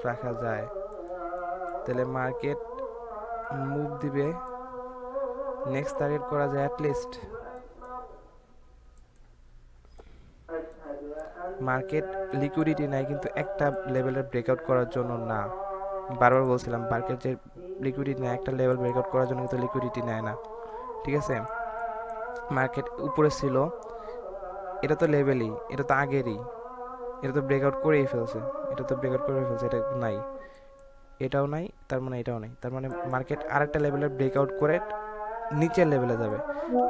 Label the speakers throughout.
Speaker 1: রাখা যায়, তাহলে মার্কেট মুভ দিবে। নেক্সট টার্গেট করা যায় অ্যাটলিস্ট মার্কেট লিকুইডিটি নাই কিন্তু একটা লেভেলের ব্রেকআউট করার জন্য না। বারবার বলছিলাম মার্কেট যে লিকুইডিটি নেয় একটা লেভেল ব্রেকআউট করার জন্য, কিন্তু লিকুইডিটি নেয় না। ঠিক আছে, মার্কেট উপরে ছিল, এটা তো লেভেলই, এটা তো আগেরই, এটা তো ব্রেকআউট করেই ফেলছে, এটা তো ব্রেকআউট করে ফেলছে, এটা নাই, এটাও নাই, তার মানে এটাও নাই। তার মানে মার্কেট আরেকটা লেভেলের ব্রেকআউট করে নিচের লেভেলে যাবে।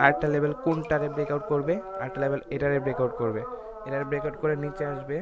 Speaker 1: আরেকটা লেভেল কোনটারে ব্রেকআউট করবে? আরেকটা লেভেল এটারে ব্রেকআউট করবে, এটারে ব্রেকআউট করে নিচে আসবে।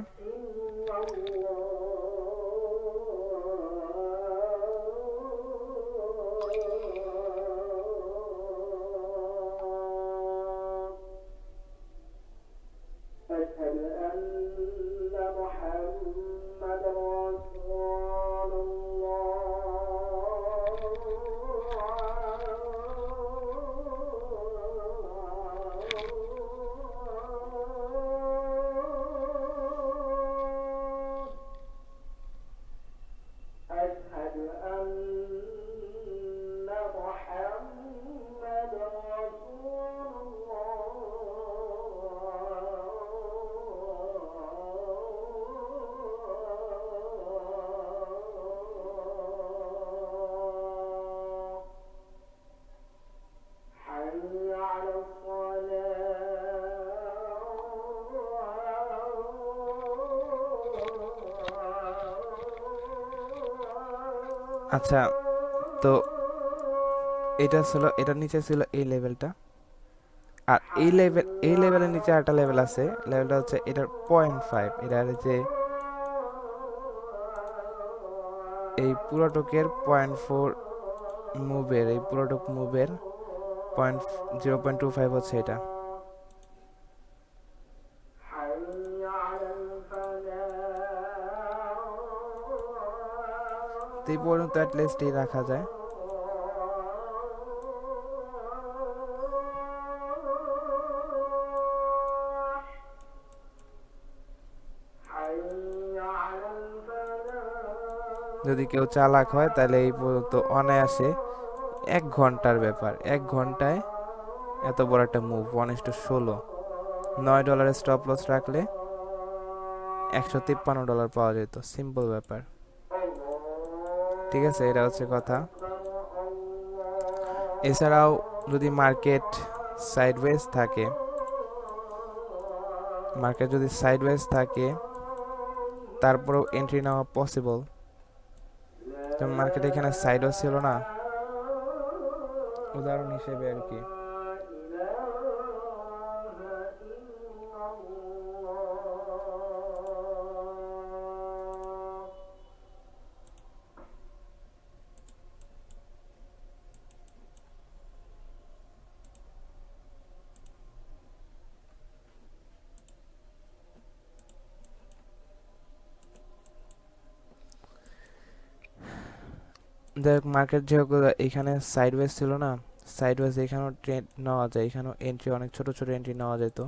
Speaker 1: আচ্ছা, তো এটা ছিল, এটার নিচে ছিল এই লেভেলটা, আর এই লেভেলের নিচে একটা লেভেল আছে, লেভেলটা হচ্ছে এটার 0.5, এটার যে এই পুরোটকের 0.4 মুভের, এই পুরোটক মুভের 0.25 হচ্ছে এটা। তো এই পর্যন্ত অ্যাটলিস্ট এই রাখা যায়। যদি কেউ চালাক হয় তাহলে এই পর্যন্ত অনায়াসে 1 ঘন্টার ব্যাপার, 1 ঘন্টায় এত বড় একটা মুভ, 1:16, $9 স্টপ লস রাখলে $153 পাওয়া যেত, সিম্পল ব্যাপার। ঠিক আছে, এটা হচ্ছে কথা। এছাড়াও যদি মার্কেট সাইডওয়েজ থাকে, মার্কেট যদি সাইডওয়েজ থাকে তারপরেও এন্ট্রি নেওয়া পসিবল। যেমন মার্কেট এখানে সাইডওয়েজ ছিল না, উদাহরণ হিসেবে আর কি। দেখ মার্কেট যেহেতু এখানে সাইডওয়েজ ছিল না, সাইডওয়েজ এখানেও ট্রেড নেওয়া যায়, এখানেও এন্ট্রি, অনেক ছোট ছোট এন্ট্রি নেওয়া যেত।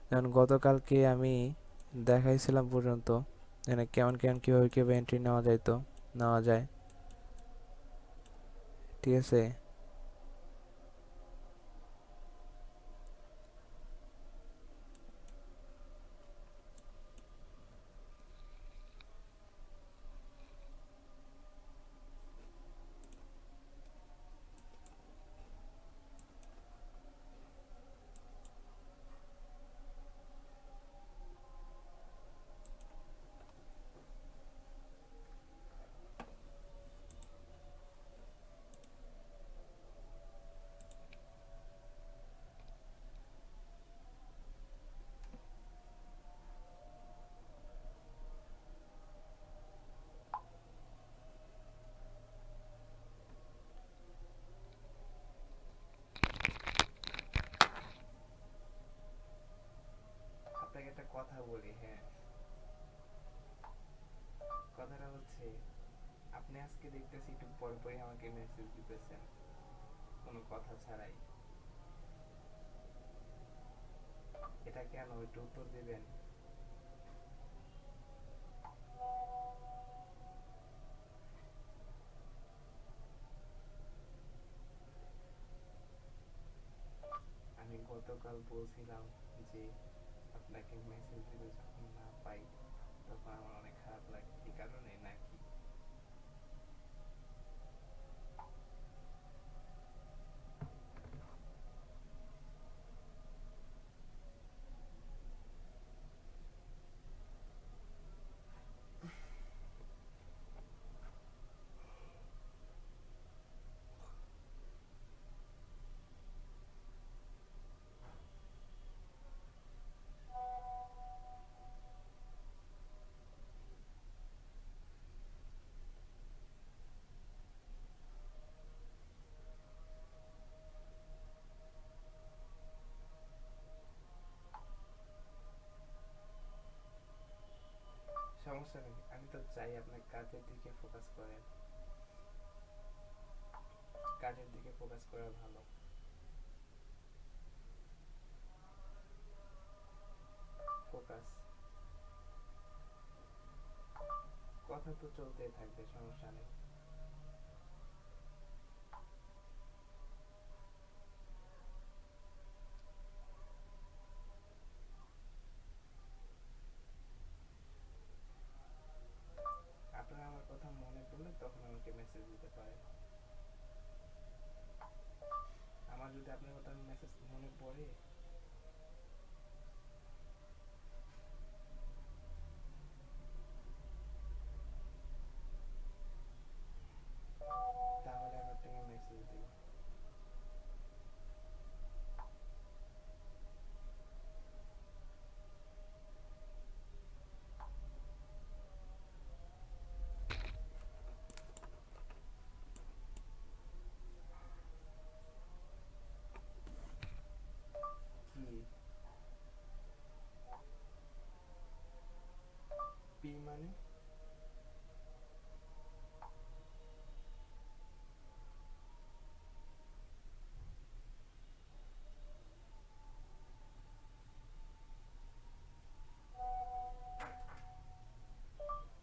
Speaker 1: যেমন গতকালকে আমি দেখাইছিলাম পর্যন্ত এখানে কেমন কেমন কীভাবে কীভাবে এন্ট্রি নেওয়া যাইতো, নেওয়া যায়। ঠিক আছে, আপনাকে একটা কথা বলি, হ্যাঁ, কথাটা হচ্ছে আপনি আজকে দেখতেছি একটু পর পরই আমাকে মেসেজ দিতেছেন কোনো কথা ছাড়াই, এটা কেন একটু উত্তর দিবেন? গতকাল বলছিলাম যে আপনাকে মেসেজ দিলে যখন না পাই তখন আমার অনেক খারাপ লাগে, এই কারণে নাকি? সমস্যা নেই, আমি তো চাই আপনার কাজের দিকে ফোকাস করেন, কাজের দিকে ফোকাস করা ভালো। ফোকাস, কথা তো চলতেই থাকবে, সমস্যা নেই। আপনার আমার কথা মনে পড়লে তখন আমাকে মেসেজ দিতে পারেন। আমার যদি আপনার কথা মেসেজ মনে পড়ে, তাহলে আমি আপনাকে মেসেজ দিই। কি পি মানে?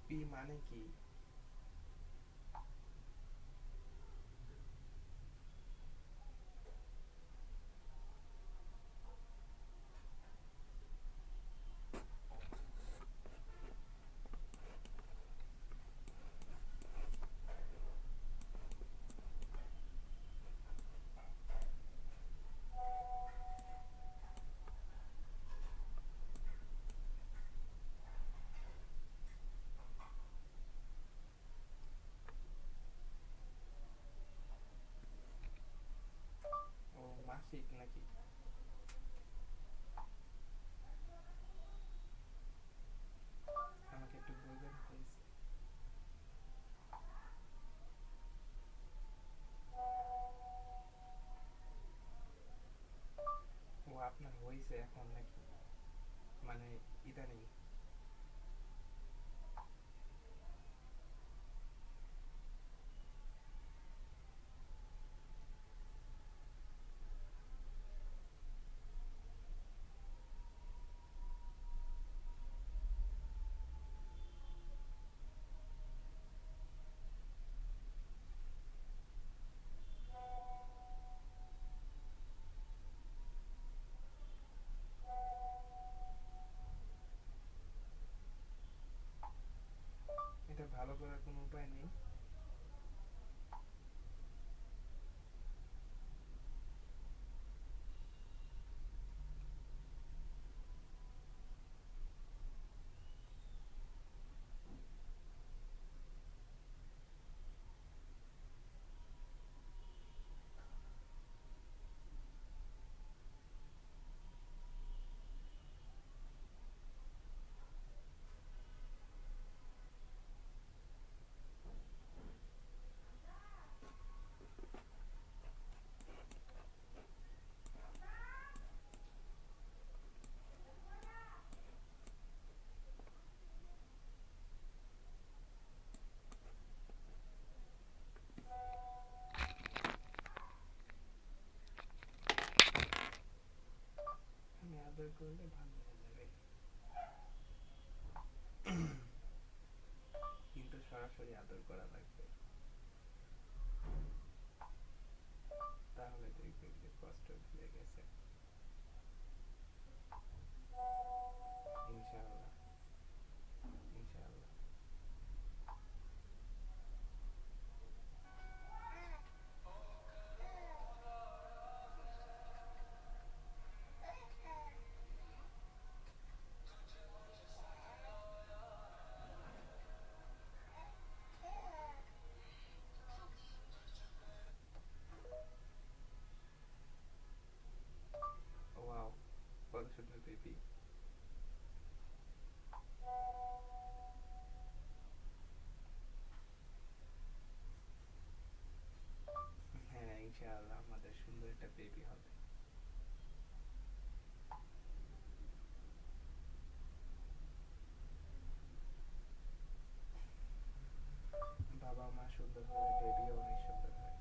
Speaker 1: পি মানে কি? ও মাসিক নাকি? আমাকে একটু বলবেন প্লিজ। ও আপনার হয়েছে এখন নাকি, মানে ইদানিং? এটা ভালো করার কোনো উপায় নেই? আমি আদর করলে ভালো হয়ে যাবে, কিন্তু সরাসরি আদর করা লাগবে, তাহলে দেখবেন যে কষ্ট ভুলে গেছে। একটা বেবি হবে। বাবা মা সুন্দর হলে বেবিও অনেক সুন্দর হয়।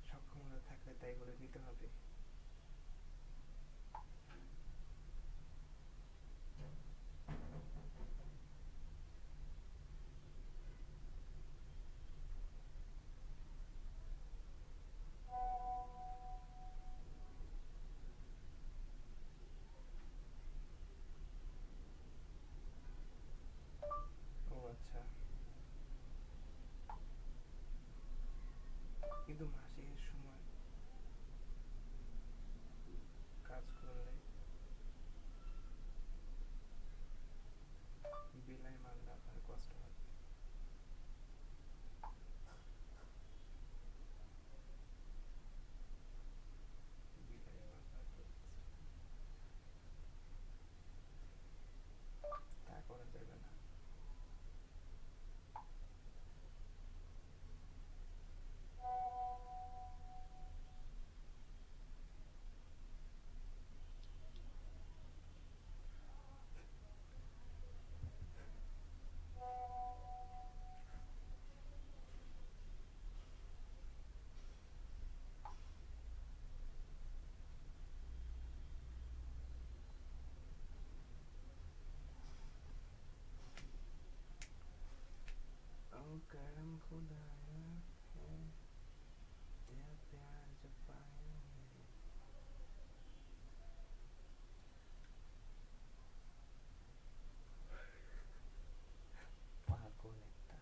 Speaker 1: সক্ষমতা থাকলে তাই বলে নিতে হবে। ও আচ্ছা, কিন্তু মাসের সময় কাজ করলে বিলাই মানলে আপনার কষ্ট হবে। বিলাই মানলে আপনার তা করা যাবে না। ओ करम खुदाया है, तेरा प्यार जब पाया है। পাগল একটা,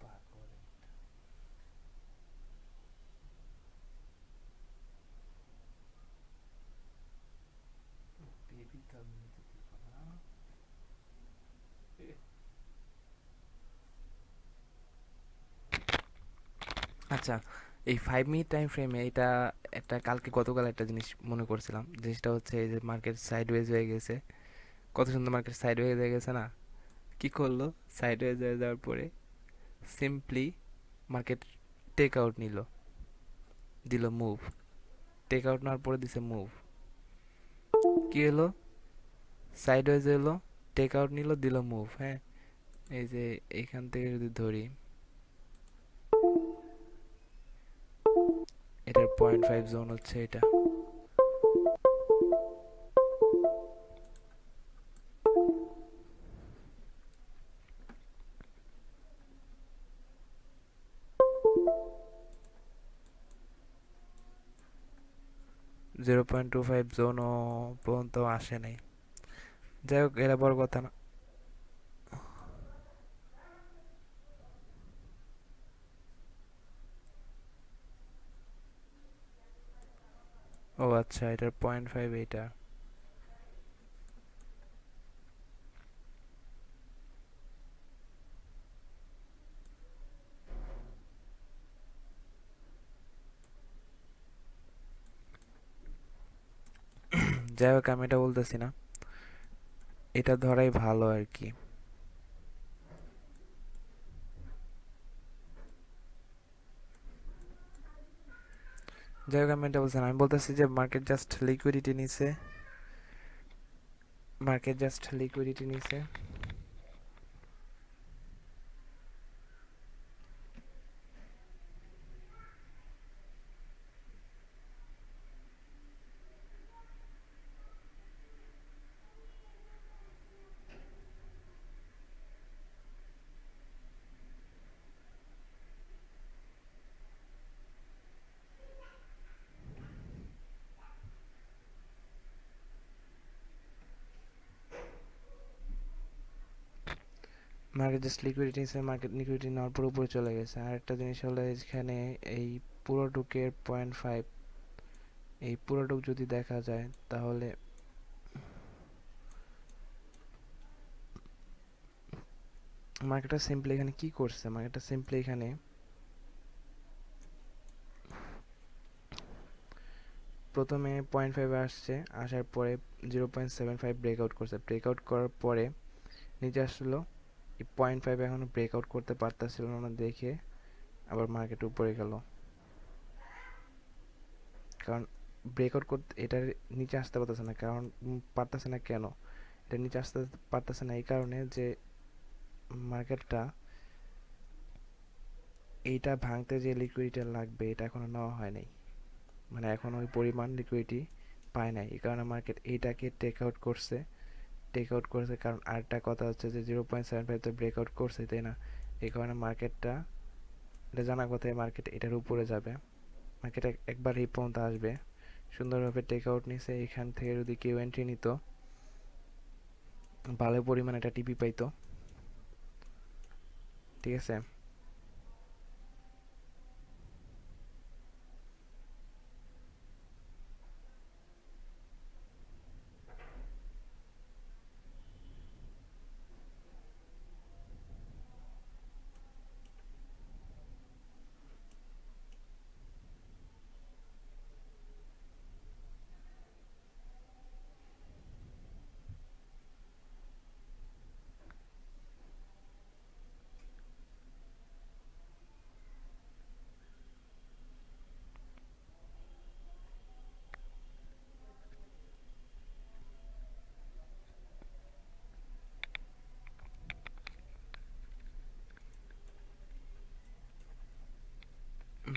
Speaker 1: পাগল একটা। বেবি তো আমি নিতে দিব না। আচ্ছা, এই 5 মিনিট টাইম ফ্রেমে এটা একটা কালকে গতকাল একটা জিনিস মনে করছিলাম। জিনিসটা হচ্ছে এই যে মার্কেট সাইডওয়েজ হয়ে গেছে, কত সুন্দর মার্কেট সাইডওয়েজ হয়ে গেছে না? কি করলো? সাইডওয়েজ হয়ে যাওয়ার পরে সিম্পলি মার্কেট টেক আউট নিল, দিল মুভ। টেক আউট নেওয়ার পরে দিছে মুভ। কি হলো? সাইডওয়েজ এলো, টেক আউট নিল, দিল মুভ। হ্যাঁ, এই যে এইখান থেকে যদি ধরি, এটার 0.5 জোন হচ্ছে এটা। 0.25 জোনও পর্যন্ত আসে নাই। যাই হোক, এটা বড় কথা না। ও আচ্ছা, এটার 0.5 এইটা। যাই হোক, আমি এটা বলতেছি না, এটা ধরাই ভালো আর কি। যাই হোক, আমি এটা বলছি না, আমি বলতেছি যে মার্কেট জাস্ট লিকুইডিটি নিছে, মার্কেট জাস্ট লিকুইডিটি নিছে। মার্কেট জাস্ট লিকুইডিটি নিছে, মার্কেট লিকুইডিটি নেওয়ার পর উপরে চলে গেছে। আর একটা জিনিস হলো এখানে এই পুরোটুকের 0.5, এই পুরোটুক যদি দেখা যায় তাহলে মার্কেটটা সিম্পলি এখানে কি করছে, মার্কেটটা সিম্পলি এখানে প্রথমে 0.5 আসছে, আসার পরে 0.75 ব্রেকআউট করছে, ব্রেকআউট করার পরে নিচে আসলো। এই 0.5 এখনো ব্রেকআউট করতে পারতেছিল না দেখে আবার মার্কেট উপরে গেল, কারণ ব্রেকআউট করতে এটার নিচে আসতে পারতেছে না। কারণ পারতেছে না কেন, এটা নিচে আসতে পারতেছে না এই কারণে যে মার্কেটটা এইটা ভাঙতে যে লিকুইডিটি লাগবে এটা এখনো নেওয়া হয় নাই, মানে এখন ওই পরিমাণ লিকুইডিটি পায় নাই। এই কারণে মার্কেট এইটাকে টেক আউট করেছে। কারণ আরেকটা কথা হচ্ছে যে 0.75 তো ব্রেকআউট করছে, তাই না? এই কারণে মার্কেটটা, এটা জানা কথাই, মার্কেট এটার উপরে যাবে। মার্কেট একবার এই পর্যন্ত আসবে, সুন্দরভাবে টেক আউট নিছে। এখান থেকে যদি কেউ এন্ট্রি নিত ভালো পরিমাণ একটা টিপি পাইতো, ঠিক আছে?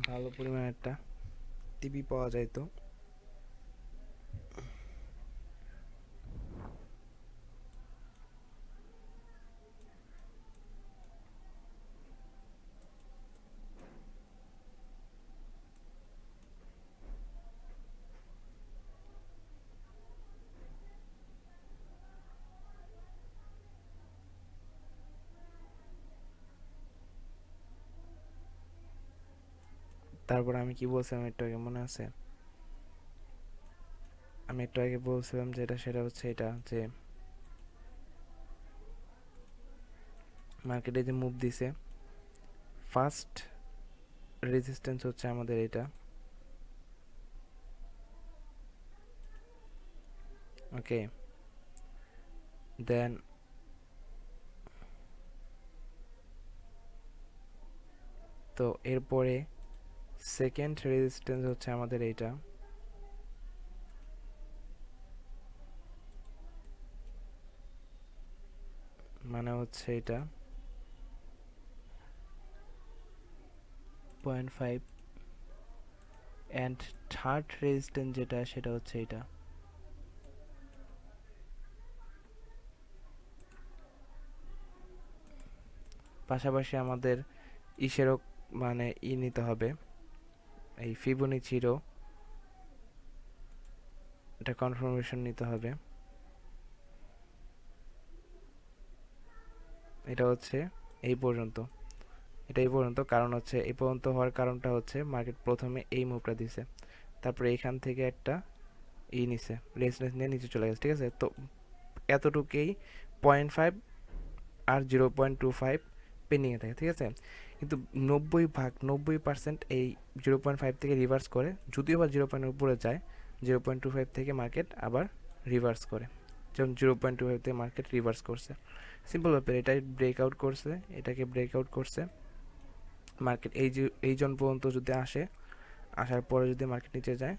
Speaker 1: ভালো পরিমাণ একটা টিপি পাওয়া যাইতো। তারপর আমি কি বলছিলাম একটু আগে মনে আছে? আমি একটু আগে বলছিলাম যেটা, সেটা হচ্ছে এটা যে মার্কেটে যে মুভ দিছে, ফার্স্ট রেজিস্ট্যান্স হচ্ছে আমাদের এটা, ওকে? দেন তো এরপরে সেকেন্ড রেজিস্ট্যান্স হচ্ছে আমাদের এইটা, মানে হচ্ছে এটা 0.5। অ্যান্ড থার্ড রেজিস্ট্যান্স যেটা, সেটা হচ্ছে এটা। পাশাপাশি আমাদের ইসেরও মানে নিতে হবে, এই ফিবোনাচিরও এটা কনফার্মেশন নিতে হবে। এটা হচ্ছে এই পর্যন্ত, এটা এই পর্যন্ত। কারণ হচ্ছে এই পর্যন্ত হওয়ার কারণটা হচ্ছে মার্কেট প্রথমে এই মুভটা দিছে, তারপরে এইখান থেকে একটা নিছে, রেজিস্ট্যান্স নিয়ে নিচে চলে গেছে, ঠিক আছে? তো এতটুকুই 0.5 আর 0.25 পেন্ডিংয়ে থাকে, ঠিক আছে? কিন্তু 90% এই 0.5 থেকে রিভার্স করে, যদিও বা 0 পয়েন্টের উপরে যায়, 0.25 থেকে মার্কেট আবার রিভার্স করে। যেমন 0.25 থেকে মার্কেট রিভার্স করছে, সিম্পল ব্যাপার। এটাই ব্রেকআউট করছে, এটাকে ব্রেকআউট করছে। মার্কেট এই জন পর্যন্ত যদি আসে, আসার পরে যদি মার্কেট নিচে যায়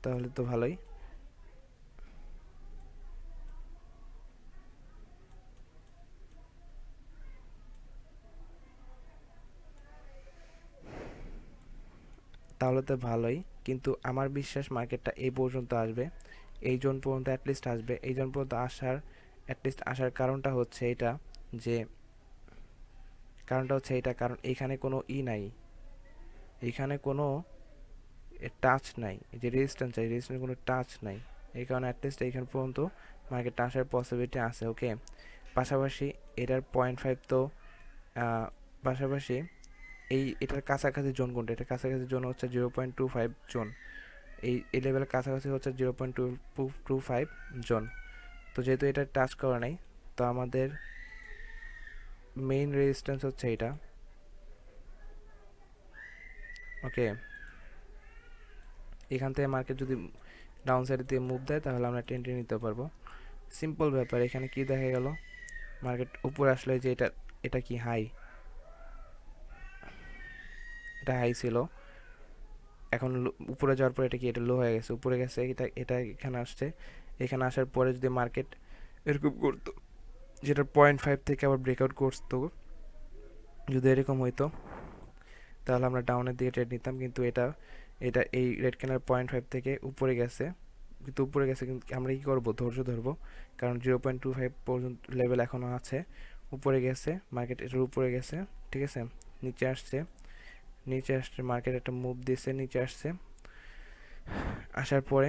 Speaker 1: তাহলে তো ভালোই। তাহলে তো ভালোই, কিন্তু আমার বিশ্বাস মার্কেটটা এই পর্যন্ত আসবে, এই জোন পর্যন্ত অ্যাটলিস্ট আসবে। এই জোন পর্যন্ত আসার কারণটা হচ্ছে এটা, যে কারণ এইখানে কোনো নাই, এইখানে কোনো টাচ নাই। এই যে রেজিস্ট্যান্স কোনো টাচ নাই, এই কারণে অ্যাটলিস্ট এইখান পর্যন্ত মার্কেট আসার পসিবিলিটি আছে, ওকে? পাশাপাশি এটার 0.5 তো পাশাপাশি এটার কাছাকাছি জোন কোনটা? এটার কাছাকাছি জোন হচ্ছে 0.25 জোন। এই লেভেলের কাছাকাছি হচ্ছে 0.25 জোন। তো যেহেতু এটা টাচ করা নাই, তো আমাদের মেইন রেজিস্ট্যান্স হচ্ছে এটা। ওকে, এখান থেকে মার্কেট যদি ডাউন সাইডে দিয়ে মুভ দেয় তাহলে আমরা টেনে নিতে পারবো। সিম্পল ব্যাপার। এখানে কি দেখা গেল, মার্কেট উপরে আসলে যে এটা, এটা কি হাই, এটা হাই ছিল, এখন উপরে যাওয়ার পরে এটা কি, এটা লো হয়ে গেছে, উপরে গেছে, এটা এটা এখানে আসছে। এখানে আসার পরে যদি মার্কেট এরকম করতো, যেটা 0.5 থেকে আবার ব্রেকআউট করতো, যদি এরকম হইতো তাহলে আমরা ডাউনের দিকে ট্রেড নিতাম। কিন্তু এটা এটা এই রেড ক্যান্ডেল 0.5 থেকে উপরে গেছে, কিন্তু উপরে গেছে, কিন্তু আমরা কি করবো, ধৈর্য ধরবো, কারণ 0.25 পর্যন্ত লেভেল এখনও আছে। উপরে গেছে মার্কেট, এটার উপরে গেছে, ঠিক আছে, নিচে আসছে, নিচে আসছে মার্কেট একটা মুভ দিয়েছে, নিচে আসছে, আসার পরে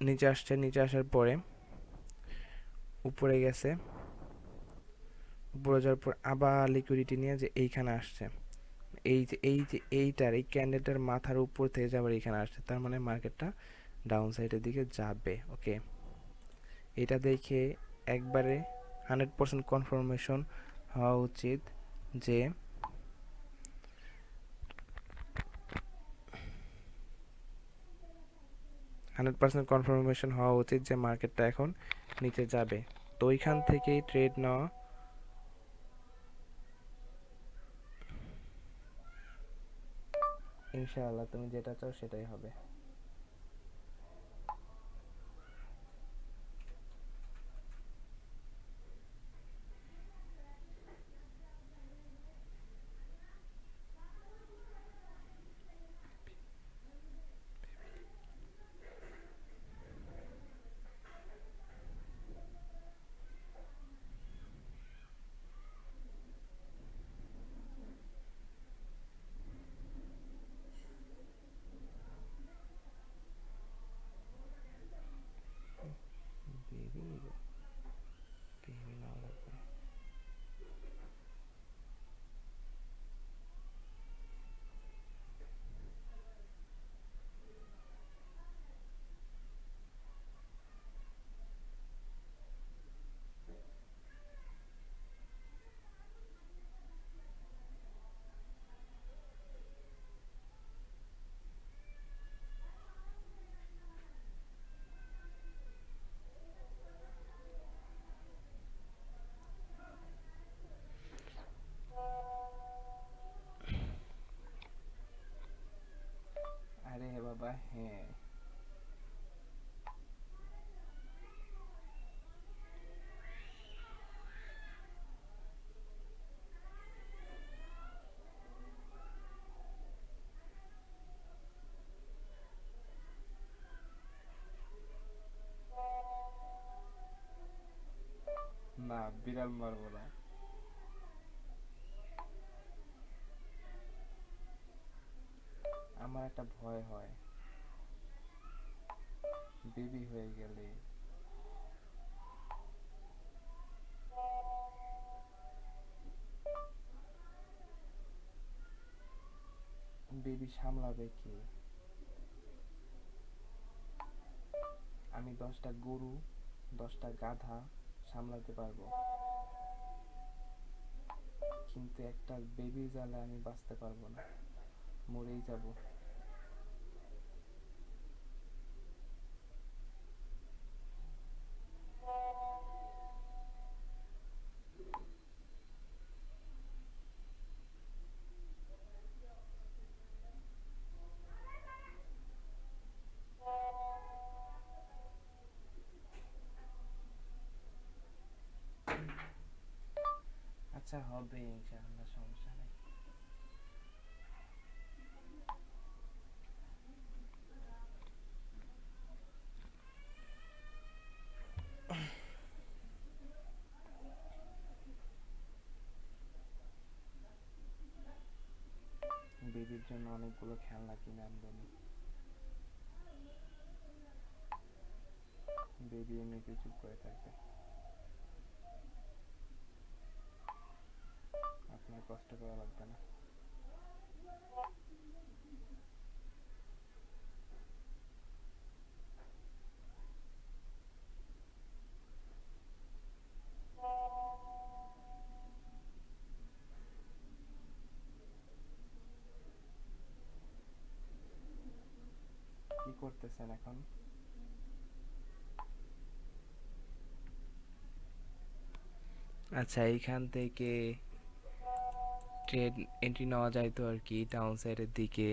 Speaker 1: নিচে আসছে, নিচে আসার পরে উপরে গেছে, উপরে যাওয়ার পর আবার লিকুইডিটি নিয়ে যে এইখানে আসছে, এই যে এইটার এই ক্যান্ডেলটার মাথার উপর থেকে যাবার এইখানে আসছে, তার মানে মার্কেটটা ডাউন সাইডের দিকে যাবে। ওকে, এটা দেখে একবারে 100% কনফার্মেশন হওয়া উচিত যে 100% কনফার্মেশন হওয়া উচিত যে মার্কেটটা এখন নিচে যাবে। তো ওইখান থেকেই ট্রেড নেওয়া। ইনশাআল্লাহ তুমি যেটা চাও সেটাই হবে। আরে বাবা হ্যাঁ, না বিড়াল মারবো না। আমার একটা ভয় হয় বেবি হয়ে গেলে। বেবি সামলাবে কে? আমি 10টা গরু, 10টা গাধা সামলাতে পারবো, কিন্তু একটা বেবির জ্বালা আমি বাঁচতে পারবো না, মরেই যাব। আচ্ছা হবে ইনশাআল্লাহ, সমস্যা নেই। বেবির জন্য অনেকগুলো খেলনা কিনে আনবো আমি। বেবি এমনিতে চুপ করে থাকবে, আপনার কষ্ট করা লাগবে না। কি করতেছেন এখন? আচ্ছা, এইখান থেকে ট্রেন এন্ট্রি নেওয়া যায় তো আর কি টাউন সাইডের দিকে।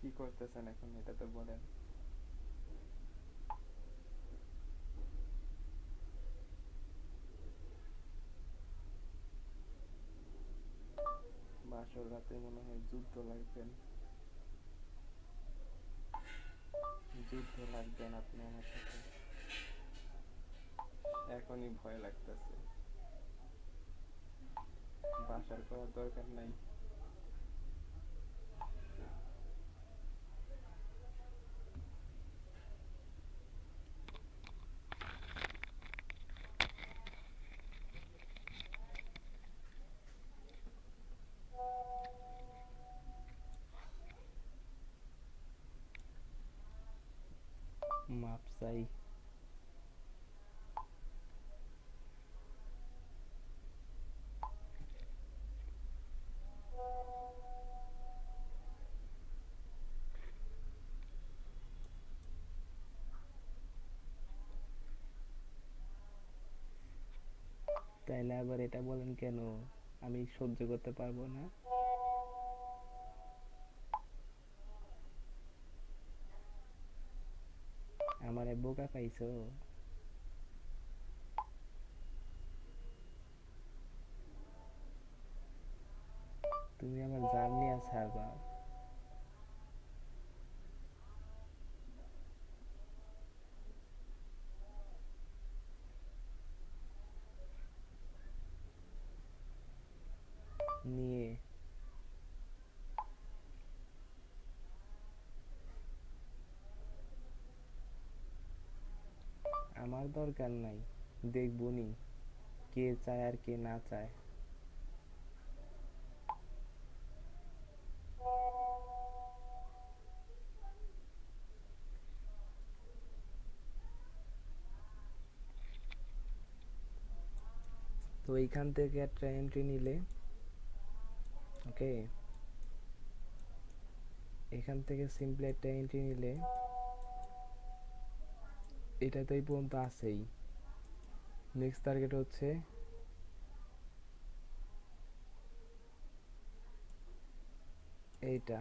Speaker 1: কি করতেছেন এখন এটা তো বলেন। বাসর রাতে মনে হয় যুদ্ধ লাগবেন, যুদ্ধ লাগবেন আপনি আমার সাথে। এখনই ভয় লাগতেছে, বাসার করার দরকার নাই। মাপ চাই। তাইলে আবার এটা বলেন কেন আমি সহ্য করতে পারবো না? আমারে বোকা পাইছো? তুমি আমার জান নিয়ে ছাড়বা? নিয়ে আমার দরকার নাই, দেখবনি কে চায় আর কে না চায়। তো এইখান থেকে একটা এন্ট্রি নিলে, ওকে, এখান থেকে সিম্পলি একটা এন্ট্রি নিলে এটা তো এই পর্যন্ত আছেই। নেক্সট টার্গেট হচ্ছে এইটা।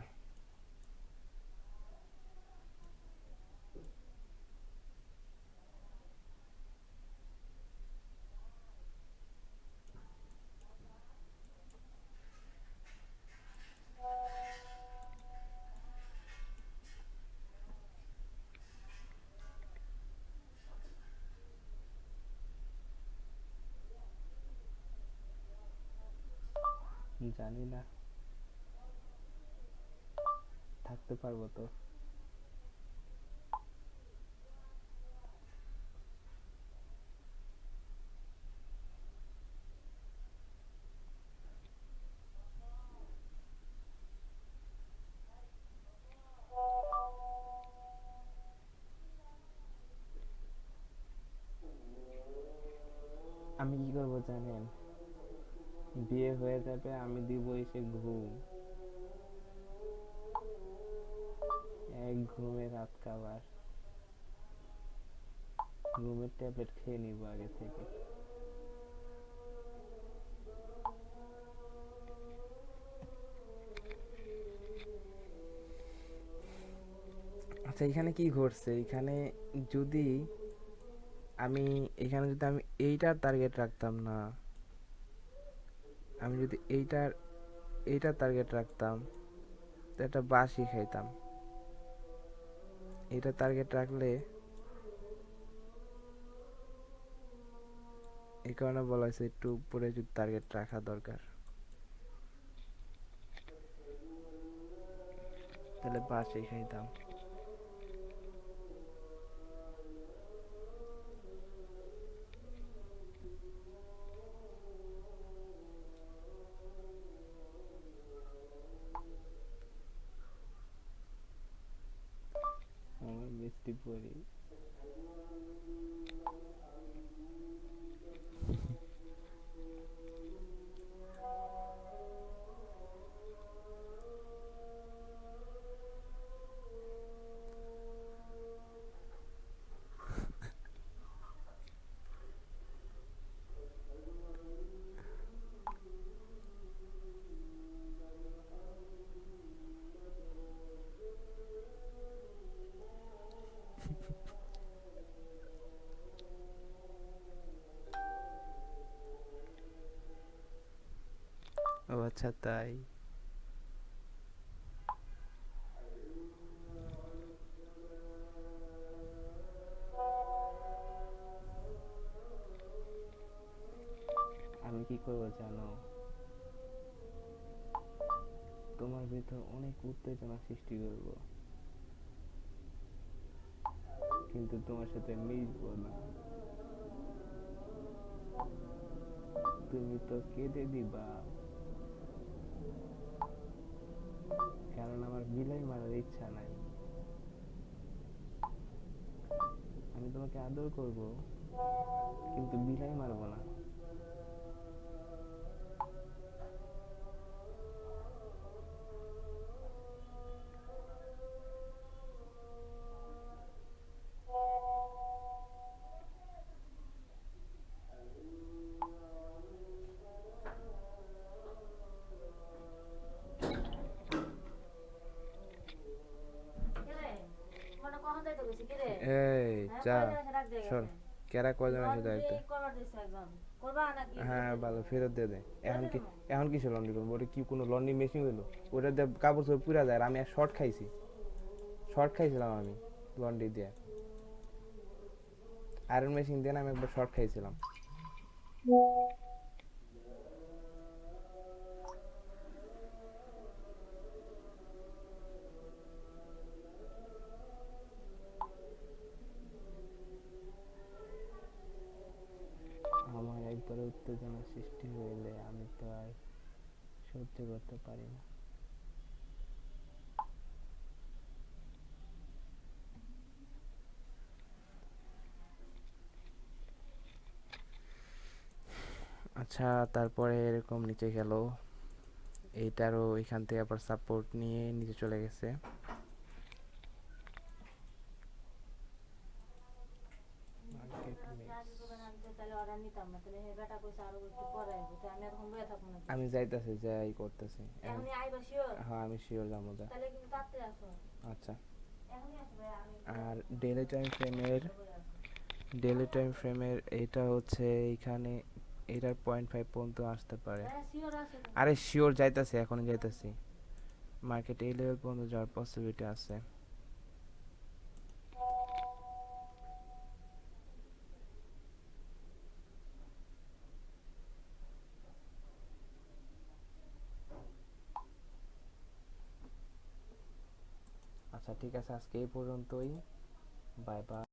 Speaker 1: জানি না থাকতে পারবো তো। আমি কি করবো জানেন? বিয়ে হয়ে যাবে, আমি দিব এসে ঘুম, এক ঘুমে রাত কাবার। ঘুমের ট্যাবলেট খেয়ে নিবো আগে থেকে। আচ্ছা, এখানে কি ঘটছে? এখানে যদি আমি যদি আমি এইটার টার্গেট রাখতাম না, আমি যদি এইটার টার্গেট রাখতাম তো একটা বাসি খাইতাম। এইটার টার্গেট রাখলে, এই কারণে বলা হয়েছে একটু উপরে যদি টার্গেট রাখা দরকার, তাহলে বাসি খাইতাম। পড়ি। ও আচ্ছা তাই। আমি কি করবো জানো, তোমার ভিতর অনেক উত্তেজনা সৃষ্টি করব, কিন্তু তোমার সাথে মিশবো না। তুমি তো কেঁদে দিবা, কারণ আমার বিলাই মারার ইচ্ছা নাই। আমি তোমাকে আদর করব, কিন্তু বিলাই মারবো না। এই চা শোন, কেরা কয়জন আছে দায়িত্ব? হ্যাঁ ভালো, ফেরত দিয়ে দে। এখন কিসে লন্ড্রি করবো? ওটা কি কোনো লন্ড্রি মেশিন হইলো? ওটা দিয়ে কাপড় চোপড় পুরা যায়। আর আমি এক শর্ট খাইছি, শর্ট খাইছিলাম আমি লন্ড্রি দিয়ে। আয়রন মেশিন দিয়ে না, আমি একবার শর্ট খাইছিলাম। আমার একবার উত্তেজনা সৃষ্টি হইলে আমি তো আর সহ্য করতে পারি না। আচ্ছা, তারপরে এরকম নিচে গেল, এইটারও এখান থেকে আবার সাপোর্ট নিয়ে নিচে চলে গেছে। আমি যাইতাছি, যাই করতেছি। হ্যাঁ আমি শিওর যাবো। আচ্ছা। আর ডেলি টাইম ফ্রেমের এটা হচ্ছে এইখানে, এটার 0.5 পর্যন্ত আসতে পারে। আরে শিওর যাইতাছি, এখনই যাইতাছি। মার্কেট এই লেভেল পর্যন্ত যাওয়ার পসিবিলিটি আছে। আচ্ছা ঠিক আছে, আজকে এই পর্যন্তই। Bye bye.